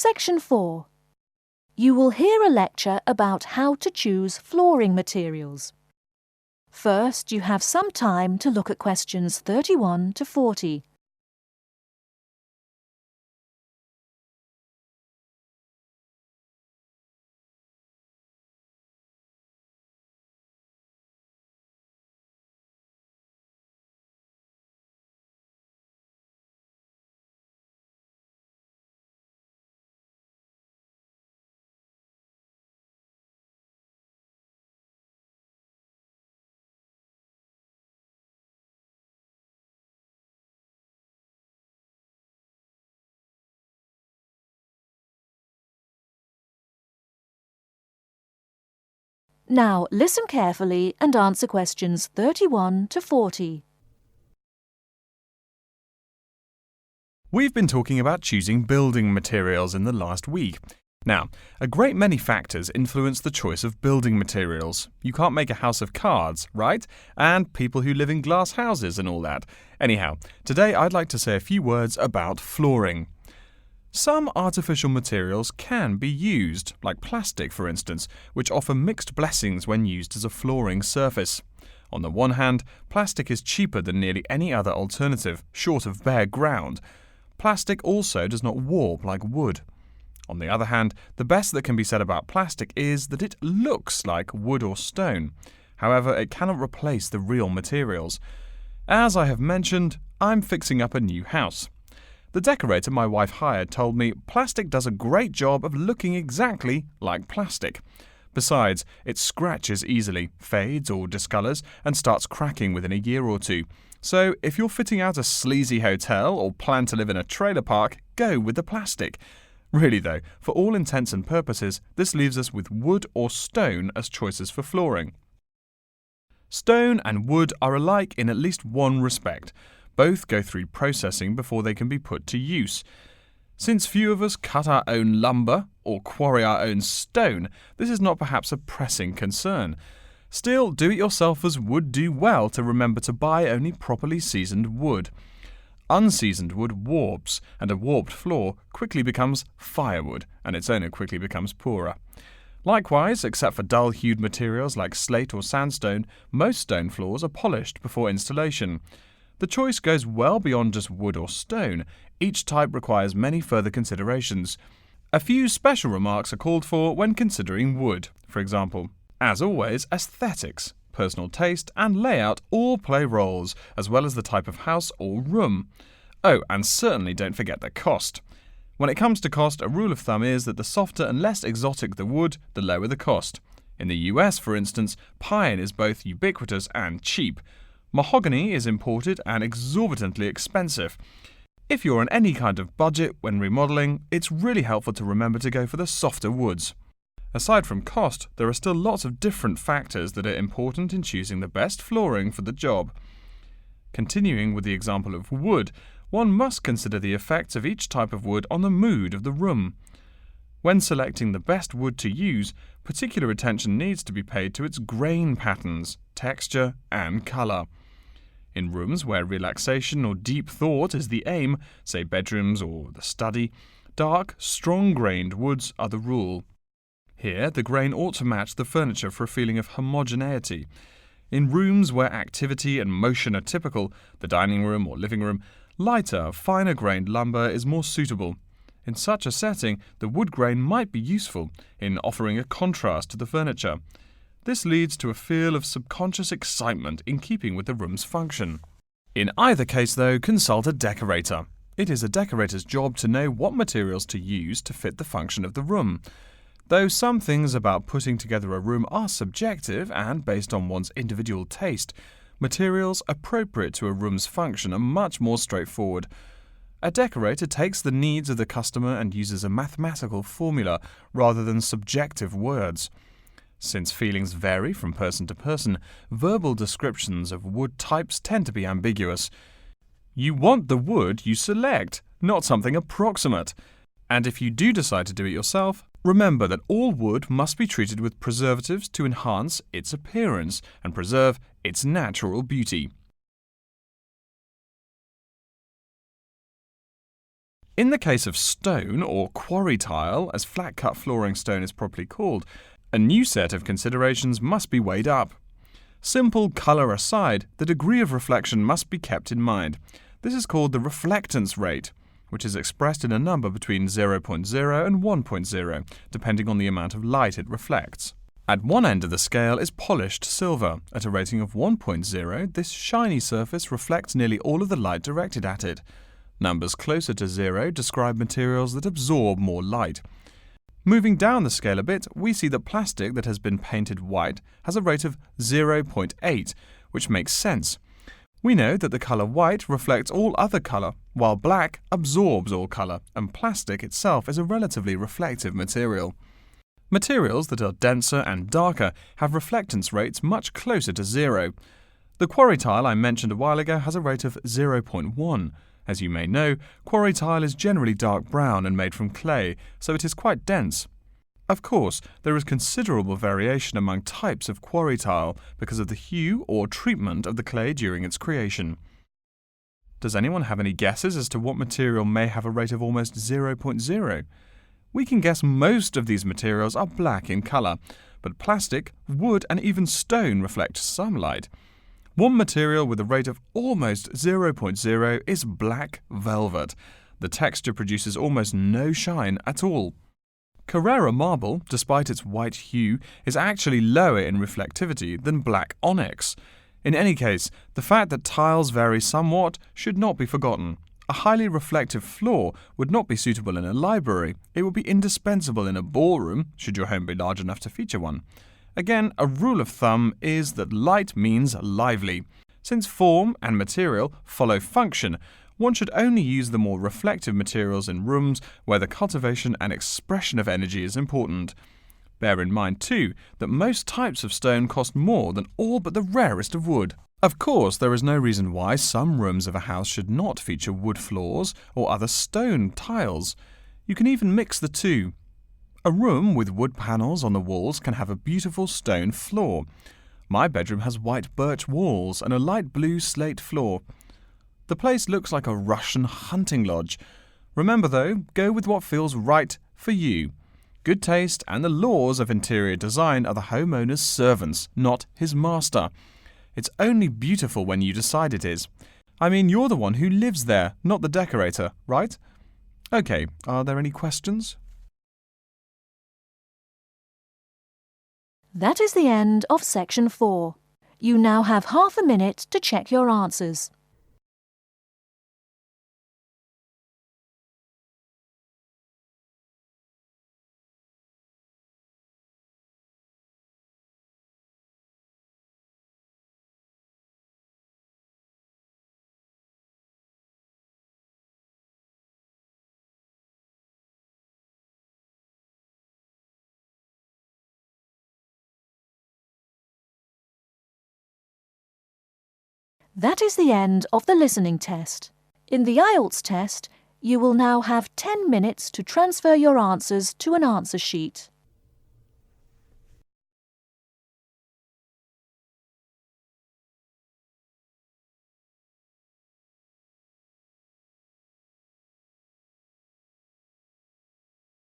Section 4. You will hear a lecture about how to choose flooring materials. First, you have some time to look at questions 31 to 40. Now, listen carefully and answer questions 31 to 40. We've been talking about choosing building materials in the last week. Now, a great many factors influence the choice of building materials. You can't make a house of cards, right? And people who live in glass houses and all that. Anyhow, today I'd like to say a few words about flooring. Some artificial materials can be used, like plastic for instance, which offer mixed blessings when used as a flooring surface. On the one hand, plastic is cheaper than nearly any other alternative, short of bare ground. Plastic also does not warp like wood. On the other hand, the best that can be said about plastic is that it looks like wood or stone. However, it cannot replace the real materials. As I have mentioned, I'm fixing up a new house. The decorator my wife hired told me plastic does a great job of looking exactly like plastic. Besides, it scratches easily, fades or discolors, and starts cracking within a year or two. So, if you're fitting out a sleazy hotel or plan to live in a trailer park, go with the plastic. Really though, for all intents and purposes, this leaves us with wood or stone as choices for flooring. Stone and wood are alike in at least one respect. Both go through processing before they can be put to use. Since few of us cut our own lumber or quarry our own stone, this is not perhaps a pressing concern. Still, do-it-yourselfers would do well to remember to buy only properly seasoned wood. Unseasoned wood warps, and a warped floor quickly becomes firewood, and its owner quickly becomes poorer. Likewise, except for dull-hued materials like slate or sandstone, most stone floors are polished before installation. The choice goes well beyond just wood or stone. Each type requires many further considerations. A few special remarks are called for when considering wood. For example, as always, aesthetics, personal taste, and layout all play roles, as well as the type of house or room. Oh, and certainly don't forget the cost. When it comes to cost, a rule of thumb is that the softer and less exotic the wood, the lower the cost. In the US, for instance, pine is both ubiquitous and cheap. Mahogany is imported and exorbitantly expensive. If you're on any kind of budget when remodeling, it's really helpful to remember to go for the softer woods. Aside from cost, there are still lots of different factors that are important in choosing the best flooring for the job. Continuing with the example of wood, one must consider the effects of each type of wood on the mood of the room. When selecting the best wood to use, particular attention needs to be paid to its grain patterns, texture, and color. In rooms where relaxation or deep thought is the aim, say bedrooms or the study, dark, strong-grained woods are the rule. Here, the grain ought to match the furniture for a feeling of homogeneity. In rooms where activity and motion are typical, the dining room or living room, lighter, finer-grained lumber is more suitable. In such a setting, the wood grain might be useful in offering a contrast to the furniture. This leads to a feel of subconscious excitement in keeping with the room's function. In either case, though, consult a decorator. It is a decorator's job to know what materials to use to fit the function of the room. Though some things about putting together a room are subjective and based on one's individual taste, materials appropriate to a room's function are much more straightforward. A decorator takes the needs of the customer and uses a mathematical formula rather than subjective words. Since feelings vary from person to person, verbal descriptions of wood types tend to be ambiguous. You want the wood you select, not something approximate. And if you do decide to do it yourself, remember that all wood must be treated with preservatives to enhance its appearance and preserve its natural beauty. In the case of stone, or quarry tile, as flat-cut flooring stone is properly called, a new set of considerations must be weighed up. Simple colour aside, the degree of reflection must be kept in mind. This is called the reflectance rate, which is expressed in a number between 0.0 and 1.0, depending on the amount of light it reflects. At one end of the scale is polished silver. At a rating of 1.0, this shiny surface reflects nearly all of the light directed at it. Numbers closer to 0 describe materials that absorb more light. Moving down the scale a bit, we see that plastic that has been painted white has a rate of 0.8, which makes sense. We know that the colour white reflects all other colour, while black absorbs all colour, and plastic itself is a relatively reflective material. Materials that are denser and darker have reflectance rates much closer to 0. The quarry tile I mentioned a while ago has a rate of 0.1. As you may know, quarry tile is generally dark brown and made from clay, so it is quite dense. Of course, there is considerable variation among types of quarry tile because of the hue or treatment of the clay during its creation. Does anyone have any guesses as to what material may have a rate of almost 0.0? We can guess most of these materials are black in colour, but plastic, wood and even stone reflect some light. One material with a rate of almost 0.0 is black velvet. The texture produces almost no shine at all. Carrara marble, despite its white hue, is actually lower in reflectivity than black onyx. In any case, the fact that tiles vary somewhat should not be forgotten. A highly reflective floor would not be suitable in a library. It would be indispensable in a ballroom, should your home be large enough to feature one. Again, a rule of thumb is that light means lively. Since form and material follow function, one should only use the more reflective materials in rooms where the cultivation and expression of energy is important. Bear in mind, too, that most types of stone cost more than all but the rarest of wood. Of course, there is no reason why some rooms of a house should not feature wood floors or other stone tiles. You can even mix the two. A room with wood panels on the walls can have a beautiful stone floor. My bedroom has white birch walls and a light blue slate floor. The place looks like a Russian hunting lodge. Remember though, go with what feels right for you. Good taste and the laws of interior design are the homeowner's servants, not his master. It's only beautiful when you decide it is. I mean, you're the one who lives there, not the decorator, right? Okay, are there any questions? That is the end of section 4. You now have half a minute to check your answers. That is the end of the listening test. In the IELTS test, you will now have 10 minutes to transfer your answers to an answer sheet.